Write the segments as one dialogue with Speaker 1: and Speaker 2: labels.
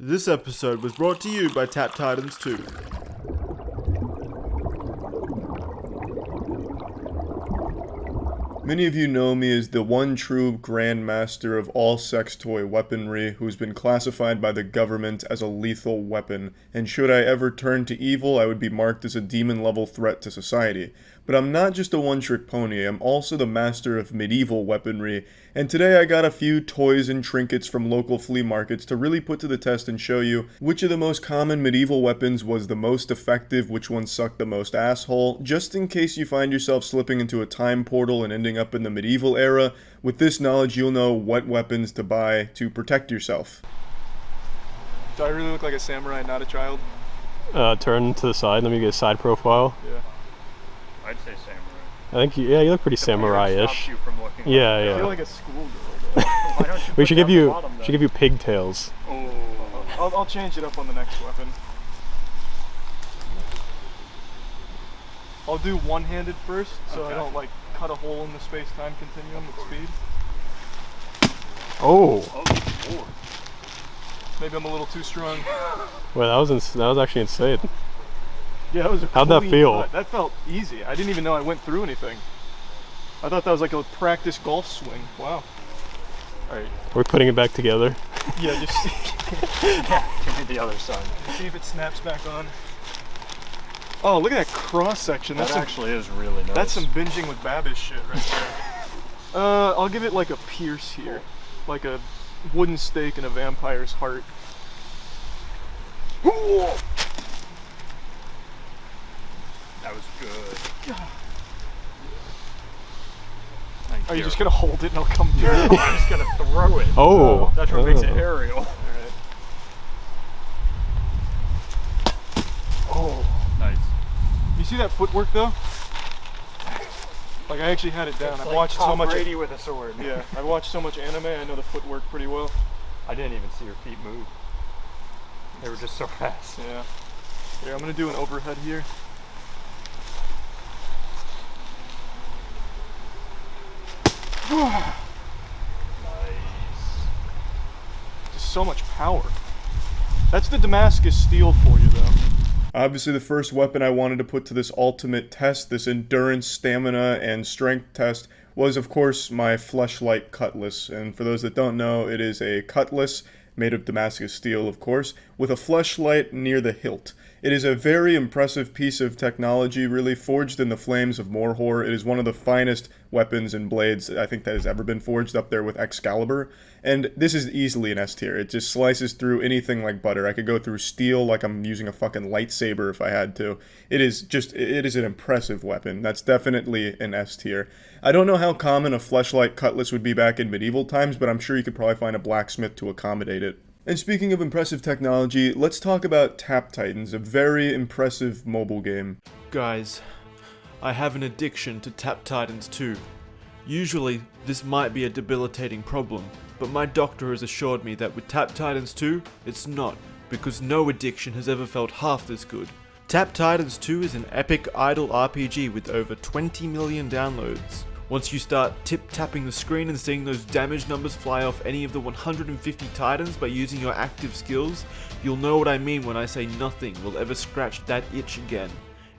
Speaker 1: This episode was brought to you by Tap Titans 2. Many of you know me as the one true grandmaster of all sex toy weaponry who's been classified by the government as a lethal weapon, and should I ever turn to evil, I would be marked as a demon-level threat to society. But I'm not just a one-trick pony, I'm also the master of medieval weaponry, and today I got a few toys and trinkets from local flea markets to really put to the test and show you which of the most common medieval weapons was the most effective, which one sucked the most asshole, just in case you find yourself slipping into a time portal and ending up in the medieval era. With this knowledge, you'll know what weapons to buy to protect yourself.
Speaker 2: Do I really look like a samurai, not a child?
Speaker 3: Turn to the side, let me get a side profile.
Speaker 2: Yeah.
Speaker 4: I'd say samurai.
Speaker 3: I think, you look pretty samurai-ish. Yeah.
Speaker 2: I feel like a schoolgirl though.
Speaker 4: Why don't you
Speaker 3: We
Speaker 4: put
Speaker 3: should
Speaker 4: it
Speaker 3: give
Speaker 4: on the
Speaker 3: you,
Speaker 4: bottom, then?
Speaker 3: should give you pigtails.
Speaker 4: Oh.
Speaker 2: I'll change it up on the next weapon. I'll do one-handed first, so I don't like cut a hole in the space-time continuum with speed.
Speaker 3: Oh!
Speaker 4: Oh, Lord.
Speaker 2: Maybe I'm a little too strong.
Speaker 3: Well, that was actually insane.
Speaker 2: Yeah, that was a
Speaker 3: How'd that
Speaker 2: clean
Speaker 3: feel?
Speaker 2: cut. That felt easy. I didn't even know I went through anything. I thought that was like a practice golf swing. Wow. Alright.
Speaker 3: We're putting it back together.
Speaker 2: Yeah, just
Speaker 4: Yeah, give me the other side.
Speaker 2: see if it snaps back on. Oh, look at that cross-section.
Speaker 4: That actually is really nice.
Speaker 2: That's some binging with Babish shit right there. I'll give it like a pierce here. Like a wooden stake in a vampire's heart.
Speaker 4: That was good.
Speaker 2: Are you just gonna hold it and I'll come through?
Speaker 4: I'm just gonna throw it.
Speaker 3: Oh!
Speaker 4: That's what makes it
Speaker 3: Oh.
Speaker 4: aerial.
Speaker 2: Alright. Oh.
Speaker 4: Nice.
Speaker 2: You see that footwork though? Like I actually had it down.
Speaker 4: It's
Speaker 2: I've
Speaker 4: like
Speaker 2: watched
Speaker 4: Tom
Speaker 2: so much.
Speaker 4: Brady with a sword.
Speaker 2: Yeah, I watched so much anime. I know the footwork pretty well.
Speaker 4: I didn't even see your feet move. They were just so fast.
Speaker 2: Yeah. Here, I'm gonna do an overhead here.
Speaker 4: Nice.
Speaker 2: Just so much power. That's the Damascus steel for you though.
Speaker 1: Obviously, the first weapon I wanted to put to this ultimate test, this endurance, stamina, and strength test, was of course my fleshlight cutlass. And for those that don't know, it is a cutlass made of Damascus steel, of course, with a fleshlight near the hilt. It is a very impressive piece of technology, really forged in the flames of Morhor. It is one of the finest weapons and blades I think that has ever been forged, up there with Excalibur. And this is easily an S tier. It just slices through anything like butter. I could go through steel like I'm using a fucking lightsaber if I had to. It is an impressive weapon. That's definitely an S tier. I don't know how common a fleshlight cutlass would be back in medieval times, but I'm sure you could probably find a blacksmith to accommodate it. And speaking of impressive technology, let's talk about Tap Titans, a very impressive mobile game.
Speaker 5: Guys, I have an addiction to Tap Titans 2. Usually, this might be a debilitating problem, but my doctor has assured me that with Tap Titans 2, it's not, because no addiction has ever felt half this good. Tap Titans 2 is an epic idle RPG with over 20 million downloads. Once you start tip-tapping the screen and seeing those damage numbers fly off any of the 150 titans by using your active skills, you'll know what I mean when I say nothing will ever scratch that itch again.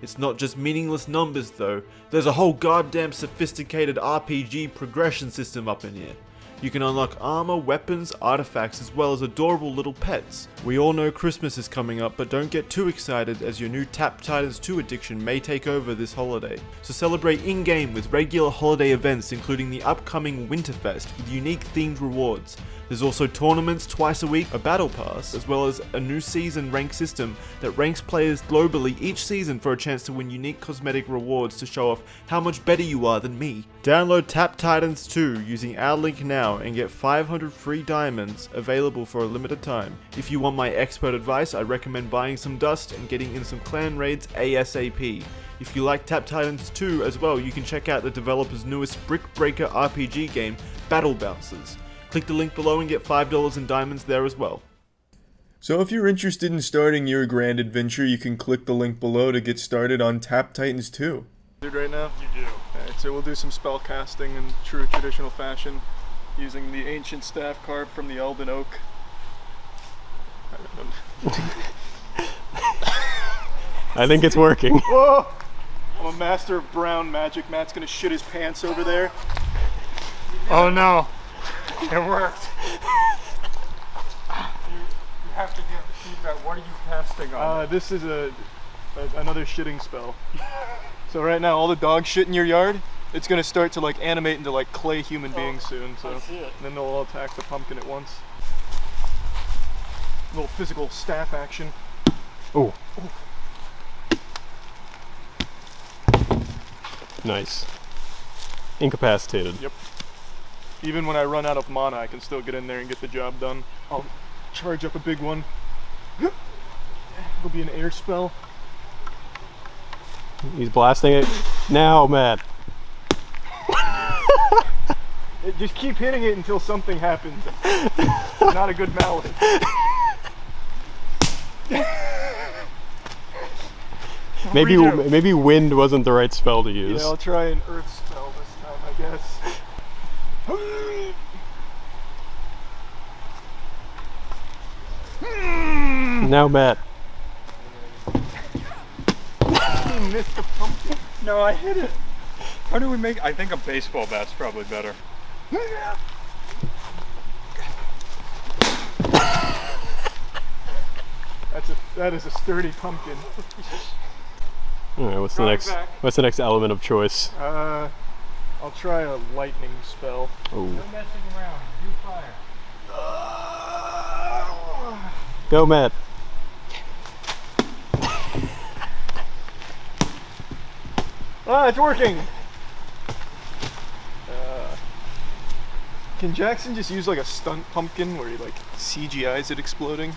Speaker 5: It's not just meaningless numbers though, there's a whole goddamn sophisticated RPG progression system up in here. You can unlock armor, weapons, artifacts, as well as adorable little pets. We all know Christmas is coming up, but don't get too excited as your new Tap Titans 2 addiction may take over this holiday. So celebrate in-game with regular holiday events including the upcoming Winterfest with unique themed rewards. There's also tournaments twice a week, a battle pass, as well as a new season rank system that ranks players globally each season for a chance to win unique cosmetic rewards to show off how much better you are than me. Download Tap Titans 2 using our link now and get 500 free diamonds available for a limited time. If you want my expert advice, I recommend buying some dust and getting in some clan raids ASAP. If you like Tap Titans 2 as well, you can check out the developer's newest brick breaker RPG game, Battle Bouncers. Click the link below and get $5 in diamonds there as well.
Speaker 1: So if you're interested in starting your grand adventure, you can click the link below to get started on Tap Titans 2.
Speaker 2: Dude, right now?
Speaker 4: You do.
Speaker 2: Alright, so we'll do some spellcasting in true traditional fashion using the ancient staff carved from the Elden Oak.
Speaker 3: I think it's working.
Speaker 2: Whoa! I'm a master of brown magic. Matt's gonna shit his pants over there.
Speaker 4: Oh no, it worked. You have to give feedback. What are you casting on?
Speaker 2: This is another shitting spell. So right now, all the dog shit in your yard, it's gonna start to like animate into like clay human beings soon. So
Speaker 4: I see it.
Speaker 2: and then they'll all attack the pumpkin at once. Little physical staff action.
Speaker 3: Oh. Nice. Incapacitated.
Speaker 2: Yep. Even when I run out of mana, I can still get in there and get the job done. I'll charge up a big one. It'll be an air spell.
Speaker 3: He's blasting it now, Matt.
Speaker 2: Just keep hitting it until something happens. Not a good mallet.
Speaker 3: Maybe wind wasn't the right spell to use.
Speaker 2: Yeah, I'll try an earth spell this time, I guess.
Speaker 3: Now, Matt.
Speaker 2: He missed the pumpkin.
Speaker 4: No, I hit it. How do we make? I think a baseball bat's probably better.
Speaker 2: That is a sturdy pumpkin.
Speaker 3: All right, what's the next element of choice?
Speaker 2: I'll try a lightning spell.
Speaker 3: Oh.
Speaker 4: No messing around. Do fire.
Speaker 3: Go, Matt.
Speaker 2: Ah, it's working! Can Jackson just use like a stunt pumpkin where he like CGIs it exploding?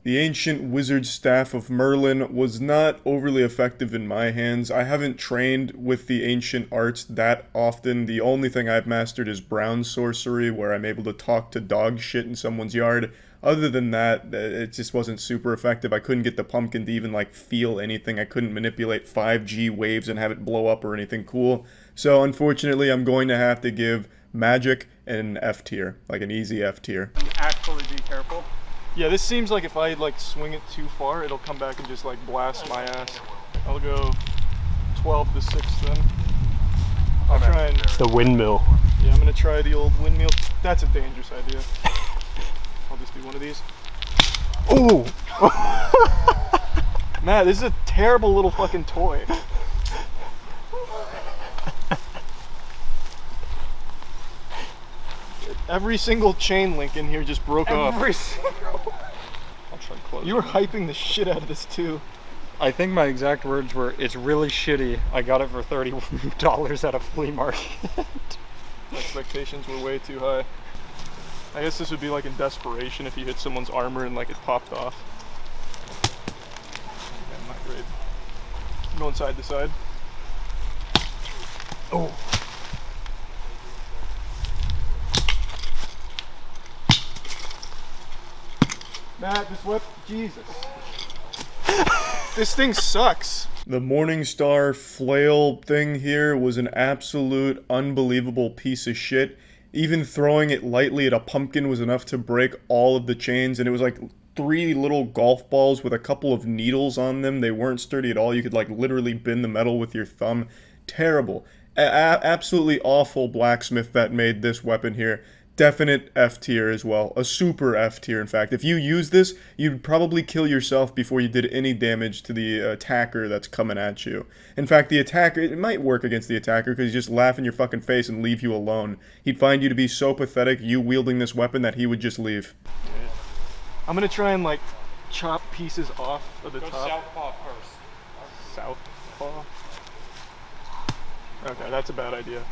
Speaker 1: The ancient wizard staff of Merlin was not overly effective in my hands. I haven't trained with the ancient arts that often. The only thing I've mastered is brown sorcery, where I'm able to talk to dog shit in someone's yard. Other than that, it just wasn't super effective. I couldn't get the pumpkin to even like feel anything. I couldn't manipulate 5G waves and have it blow up or anything cool. So unfortunately, I'm going to have to give magic an F tier, like an easy F tier.
Speaker 4: Actually, be careful.
Speaker 2: Yeah, this seems like if I like swing it too far, it'll come back and just like blast my ass. I'll go 12 to 6 then. I'll try and...
Speaker 3: The windmill.
Speaker 2: Yeah, I'm gonna try the old windmill. That's a dangerous idea. I'll just do one of these.
Speaker 3: Ooh!
Speaker 2: Matt, this is a terrible little fucking toy. Every single chain link in here just broke off.
Speaker 4: Every single.
Speaker 2: I'll try and close. You were hyping the shit out of this too.
Speaker 4: I think my exact words were, "It's really shitty. I got it for $30 at a flea market."
Speaker 2: Expectations were way too high. I guess this would be like in desperation if you hit someone's armor and like it popped off. Yeah, not great. I'm going side to side. Oh. Matt, this whip, Jesus. This thing sucks.
Speaker 1: The Morningstar flail thing here was an absolute unbelievable piece of shit. Even throwing it lightly at a pumpkin was enough to break all of the chains, and it was like 3 little golf balls with a couple of needles on them. They weren't sturdy at all. You could like literally bend the metal with your thumb. Terrible. Absolutely awful blacksmith that made this weapon here. Definite F tier as well. A super F tier, in fact. If you use this, you'd probably kill yourself before you did any damage to the attacker that's coming at you. In fact, the attacker, it might work against the attacker because he'd just laugh in your fucking face and leave you alone. He'd find you to be so pathetic, you wielding this weapon, that he would just leave.
Speaker 2: I'm gonna try and like chop pieces off of the top.
Speaker 4: Southpaw first.
Speaker 2: Southpaw? Okay, that's a bad idea.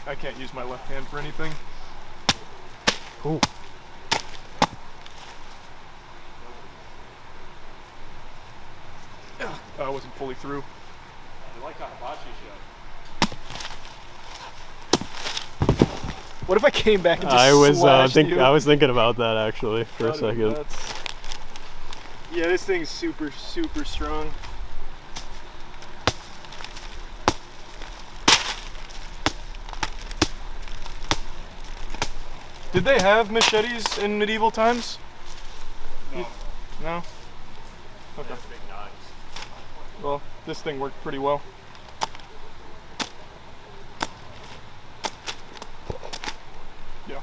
Speaker 2: I can't use my left hand for anything.
Speaker 3: Ooh.
Speaker 2: I wasn't fully through.
Speaker 4: I like a hibachi show.
Speaker 2: What if I came back and just
Speaker 3: I was thinking about that actually for a second.
Speaker 2: Yeah, this thing's super strong. Did they have machetes in medieval times?
Speaker 4: No.
Speaker 2: No? Okay. Well, this thing worked pretty well. Yeah.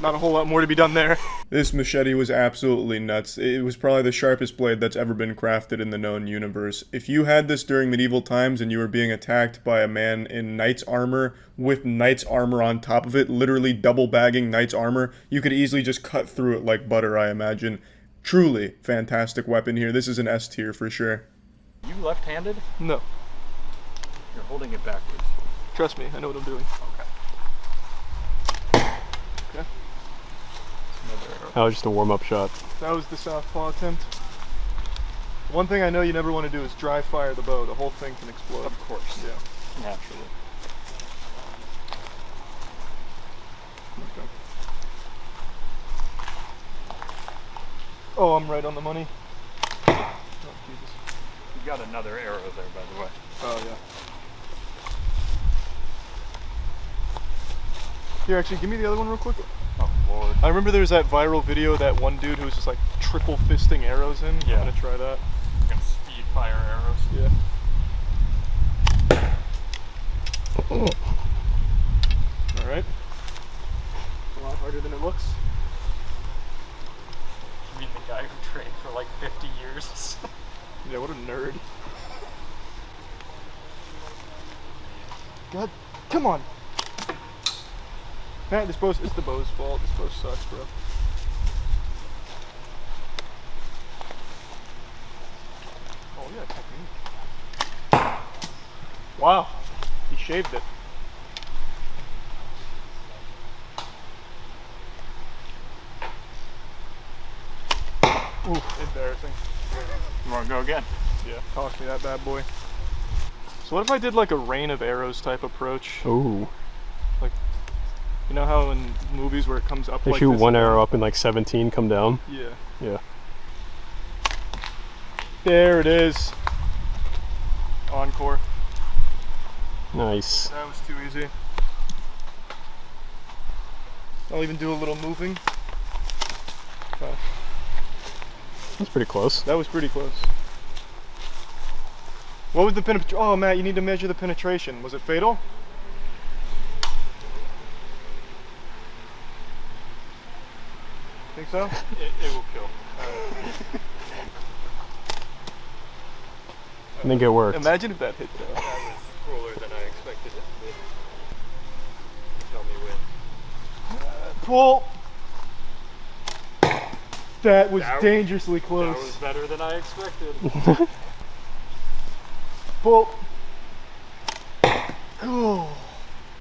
Speaker 2: Not a whole lot more to be done there.
Speaker 1: This machete was absolutely nuts. It was probably the sharpest blade that's ever been crafted in the known universe. If you had this during medieval times and you were being attacked by a man in knight's armor with knight's armor on top of it, literally double bagging knight's armor, you could easily just cut through it like butter, I imagine. Truly fantastic weapon here. This is an S tier for sure.
Speaker 4: You left-handed?
Speaker 2: No.
Speaker 4: You're holding it backwards.
Speaker 2: Trust me, I know what I'm doing.
Speaker 4: Okay.
Speaker 2: Okay.
Speaker 4: Another arrow.
Speaker 3: That was just a warm-up shot.
Speaker 2: That was the southpaw attempt. One thing I know you never want to do is dry fire the bow. The whole thing can explode.
Speaker 4: Of course.
Speaker 2: Yeah.
Speaker 4: Naturally.
Speaker 2: Okay. Oh, I'm right on the money. Oh, Jesus.
Speaker 4: You got another arrow there, by the way.
Speaker 2: Oh, yeah. Here, actually, give me the other one real quick.
Speaker 4: Oh, Lord.
Speaker 2: I remember there was that viral video of that one dude who was just like triple fisting arrows in.
Speaker 4: Yeah.
Speaker 2: I'm gonna try that.
Speaker 4: I'm gonna speed fire arrows.
Speaker 2: Yeah. Alright. A lot harder than it looks.
Speaker 4: You mean the guy who trained for like 50 years?
Speaker 2: Yeah, what a nerd. God, come on. Matt, it's the bow's fault. This bow sucks, bro. Oh, yeah, technique. Wow, he shaved it. Oof, embarrassing.
Speaker 4: You wanna go again?
Speaker 2: Yeah, toss me that bad boy. So what if I did like a rain of arrows type approach?
Speaker 3: Ooh.
Speaker 2: Like, you know how in movies where it comes up
Speaker 3: They
Speaker 2: like
Speaker 3: shoot
Speaker 2: this
Speaker 3: one
Speaker 2: and
Speaker 3: arrow
Speaker 2: down?
Speaker 3: up and like 17 come down.
Speaker 2: Yeah.
Speaker 3: Yeah.
Speaker 2: There it is. Encore.
Speaker 3: Nice.
Speaker 2: That was too easy. I'll even do a little moving. Okay.
Speaker 3: That's pretty close.
Speaker 2: That was pretty close. What was the penetration? Oh, Matt, you need to measure the penetration. Was it fatal? Think so?
Speaker 4: It will kill.
Speaker 3: I think it worked.
Speaker 2: Imagine if that hit though.
Speaker 4: That was cooler than I expected it to be. Tell me when.
Speaker 2: Pull. That was
Speaker 4: That-
Speaker 2: dangerously close.
Speaker 4: That was better than I expected.
Speaker 2: Pull. Oh.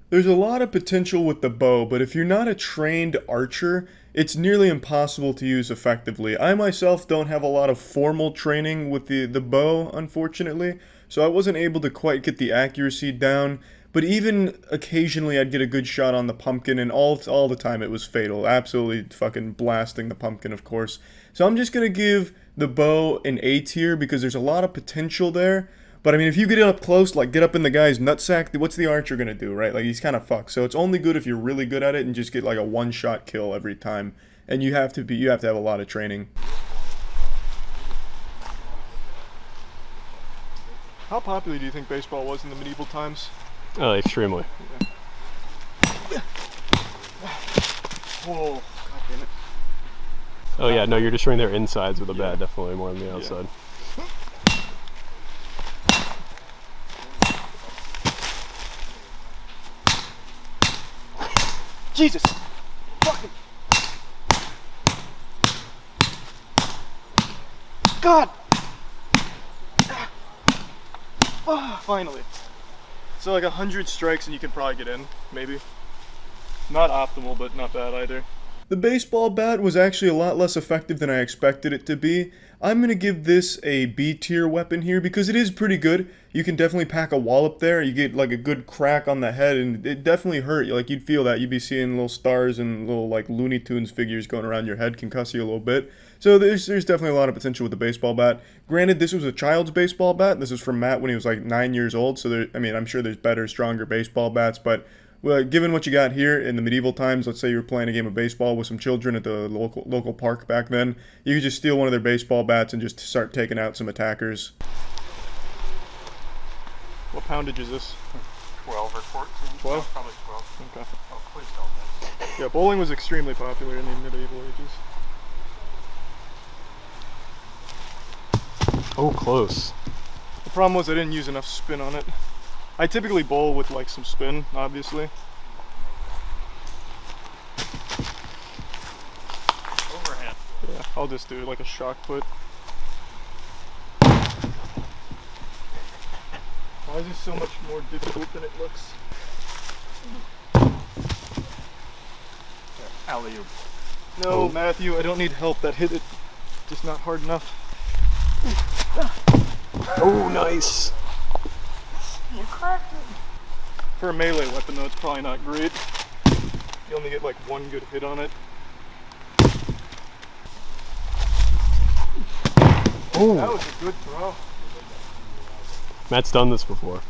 Speaker 1: There's a lot of potential with the bow, but if you're not a trained archer, it's nearly impossible to use effectively. I myself don't have a lot of formal training with the bow, unfortunately, so I wasn't able to quite get the accuracy down, but even occasionally I'd get a good shot on the pumpkin, and all the time it was fatal. Absolutely fucking blasting the pumpkin, of course. So I'm just gonna give the bow an A tier because there's a lot of potential there. But I mean, if you get up close, like get up in the guy's nutsack, what's the archer gonna do, right? Like he's kind of fucked. So it's only good if you're really good at it and just get like a one-shot kill every time. And you have to have a lot of training.
Speaker 2: How popular do you think baseball was in the medieval times?
Speaker 3: Oh, extremely.
Speaker 2: Whoa, god damn it.
Speaker 3: Oh yeah, no, you're destroying their insides with a bat, definitely more than the outside.
Speaker 2: Jesus! Fucking... God! Ah, finally. So like 100 strikes and you can probably get in, maybe. Not optimal, but not bad either.
Speaker 1: The baseball bat was actually a lot less effective than I expected it to be. I'm going to give this a B tier weapon here because it is pretty good. You can definitely pack a wallop there. You get like a good crack on the head and it definitely hurt. Like you'd feel that. You'd be seeing little stars and little like Looney Tunes figures going around your head, concuss you a little bit. So there's definitely a lot of potential with the baseball bat. Granted, this was a child's baseball bat. This is from Matt when he was like 9 years old. So I mean, I'm sure there's better, stronger baseball bats, but Well, given what you got here in the medieval times, let's say you were playing a game of baseball with some children at the local park back then, you could just steal one of their baseball bats and just start taking out some attackers.
Speaker 2: What poundage is this?
Speaker 4: 12 or 14?
Speaker 2: 12?
Speaker 4: Probably 12.
Speaker 2: Okay.
Speaker 4: Oh, please don't miss.
Speaker 2: Yeah, bowling was extremely popular in the medieval ages.
Speaker 3: Oh, close.
Speaker 2: The problem was I didn't use enough spin on it. I typically bowl with like some spin, obviously.
Speaker 4: Overhand.
Speaker 2: Yeah, I'll just do like a shock put. Why is this so much more difficult than it looks?
Speaker 4: Alley-oop.
Speaker 2: No,
Speaker 3: Oh.
Speaker 2: Matthew, I don't need help. That hit it just not hard enough.
Speaker 3: Oh, nice.
Speaker 2: You cracked it. For a melee weapon though, it's probably not great. You only get like one good hit on it.
Speaker 3: Oh,
Speaker 2: That was a good throw.
Speaker 3: Matt's done this before.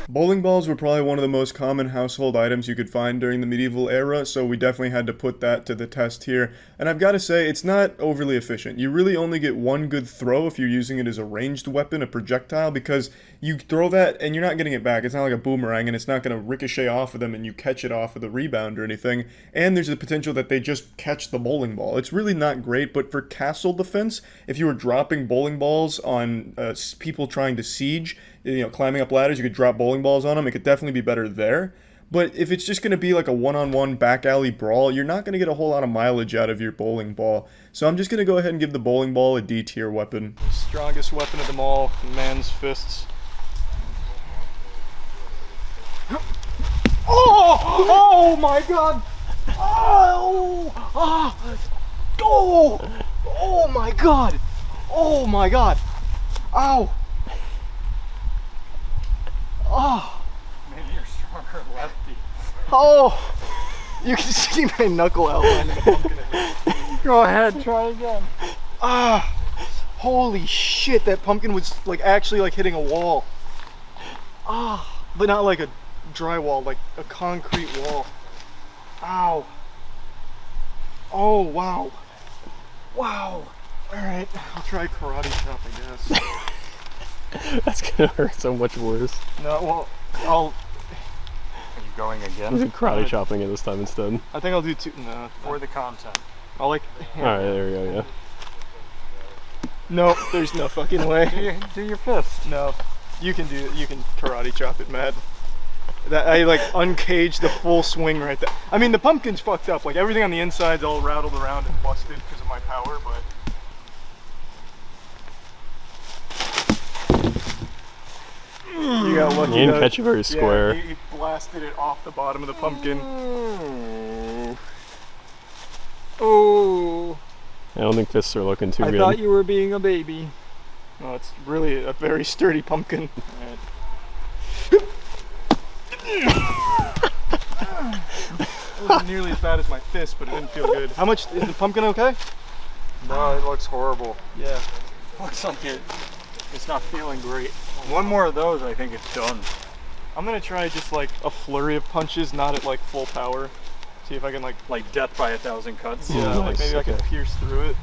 Speaker 1: Bowling balls were probably one of the most common household items you could find during the medieval era, so we definitely had to put that to the test here. And I've got to say, it's not overly efficient. You really only get one good throw if you're using it as a ranged weapon, a projectile, because you throw that and you're not getting it back. It's not like a boomerang, and it's not going to ricochet off of them and you catch it off of the rebound or anything. And there's the potential that they just catch the bowling ball. It's really not great, but for castle defense, if you were dropping bowling balls on people trying to siege, climbing up ladders, you could drop bowling balls on them. It could definitely be better there. But if it's just going to be like a one-on-one back alley brawl, you're not going to get a whole lot of mileage out of your bowling ball. So I'm just going to go ahead and give the bowling ball a D tier weapon.
Speaker 2: Strongest weapon of them all, man's fists. Oh my god! Oh my god! Oh my god! Ow! Oh!
Speaker 4: Maybe you're stronger lefty.
Speaker 2: Oh! You can see my knuckle outline in the pumpkin.
Speaker 4: Go ahead, try again.
Speaker 2: Ah! Holy shit, that pumpkin was like actually like hitting a wall. Ah! But not like a drywall, like a concrete wall. Ow! Oh, wow. Wow. Alright, I'll try karate chop, I guess.
Speaker 3: That's gonna hurt so much worse.
Speaker 2: No, well, I'll...
Speaker 4: Are you going
Speaker 3: I'm
Speaker 4: again?
Speaker 3: just karate chopping it this time instead.
Speaker 2: I think I'll do two... No.
Speaker 4: For the content.
Speaker 2: I'll like...
Speaker 3: Alright, there we go, yeah.
Speaker 2: No, there's no fucking way.
Speaker 4: Do your fist.
Speaker 2: No. You can karate chop it, Matt. That I like uncaged the full swing right there. I mean, the pumpkin's fucked up. Like everything on the inside's all rattled around and busted because of my power, but you got lucky.
Speaker 3: You didn't
Speaker 2: that-
Speaker 3: catch it very square.
Speaker 2: Yeah, he blasted it off the bottom of the pumpkin.
Speaker 4: Oh,
Speaker 3: I don't think fists are looking too
Speaker 4: I
Speaker 3: good.
Speaker 4: thought you were being a baby.
Speaker 2: No, it's really a very sturdy pumpkin. It wasn't nearly as bad as my fist, but it didn't feel good. How much is the pumpkin okay?
Speaker 4: No, it looks horrible.
Speaker 2: Yeah.
Speaker 4: Looks like it's not feeling great. One more of those, I think it's done.
Speaker 2: I'm gonna try just like a flurry of punches, not at like full power. See if I can like
Speaker 4: Death by 1,000 cuts.
Speaker 2: yeah, like
Speaker 3: Nice,
Speaker 2: maybe I can
Speaker 3: okay.
Speaker 2: pierce through it.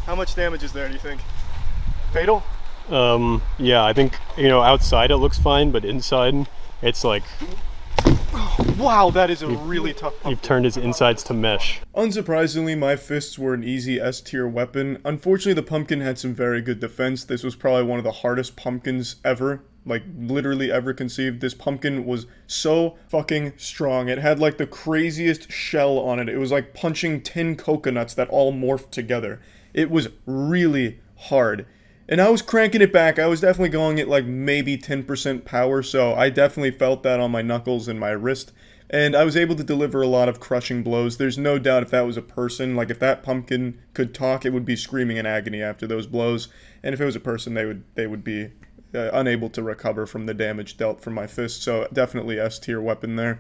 Speaker 2: How much damage is there, do you think? Fatal?
Speaker 3: Yeah, I think, outside it looks fine, but inside it's like
Speaker 2: Wow, that is a really tough pumpkin.
Speaker 3: you've turned his insides to mesh.
Speaker 1: Unsurprisingly, my fists were an easy S tier weapon. Unfortunately, the pumpkin had some very good defense. This was probably one of the hardest pumpkins ever. Like, literally ever conceived. This pumpkin was so fucking strong. It had, like, the craziest shell on it. It was like punching 10 coconuts that all morphed together. It was really hard. And I was cranking it back. I was definitely going at, like, maybe 10% power, so I definitely felt that on my knuckles and my wrist. And I was able to deliver a lot of crushing blows. There's no doubt if that was a person, like, if that pumpkin could talk, it would be screaming in agony after those blows. And if it was a person, they would be unable to recover from the damage dealt from my fist, so definitely S tier weapon there.